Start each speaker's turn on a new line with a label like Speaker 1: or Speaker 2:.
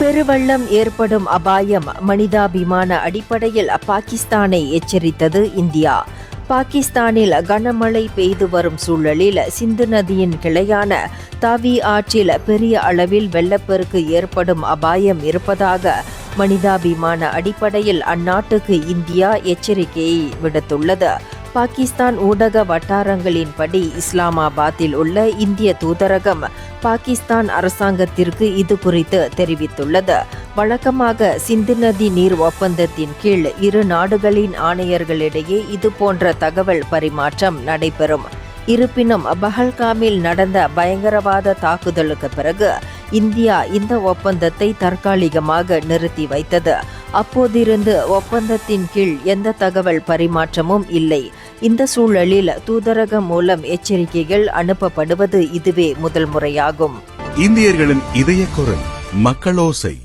Speaker 1: பெருவெள்ளம் ஏற்படும் அபாயம் மனிதாபிமான அடிப்படையில் பாகிஸ்தானை எச்சரித்தது இந்தியா. பாகிஸ்தானில் கனமழை பெய்து வரும் சூழலில் சிந்து நதியின் கிளையான தாவி ஆற்றில் பெரிய அளவில் வெள்ளப்பெருக்கு ஏற்படும் அபாயம் இருப்பதாக மனிதாபிமான அடிப்படையில் அந்நாட்டுக்கு இந்தியா எச்சரிக்கையை விடுத்துள்ளது. பாகிஸ்தான் ஊடக வட்டாரங்களின்படி இஸ்லாமாபாத்தில் உள்ள இந்திய தூதரகம் பாகிஸ்தான் அரசாங்கத்திற்கு இது குறித்து தெரிவித்துள்ளது. வழக்கமாக சிந்து நதி நீர் ஒப்பந்தத்தின் கீழ் இரு நாடுகளின் ஆணையர்களிடையே இதுபோன்ற தகவல் பரிமாற்றம் நடைபெறும். இருப்பினும் பஹல்காமில் நடந்த பயங்கரவாத தாக்குதலுக்கு பிறகு இந்தியா இந்த ஒப்பந்தத்தை தற்காலிகமாக நிறுத்தி வைத்தது. அப்போதிருந்து ஒப்பந்தத்தின் கீழ் எந்த தகவல் பரிமாற்றமும் இல்லை. இந்த சூழலில் தூதரகம் மூலம் எச்சரிக்கைகள் அனுப்பப்படுவது இதுவே முதல் முறையாகும்.
Speaker 2: இந்தியர்களின் இதய குரல் மக்களோசை.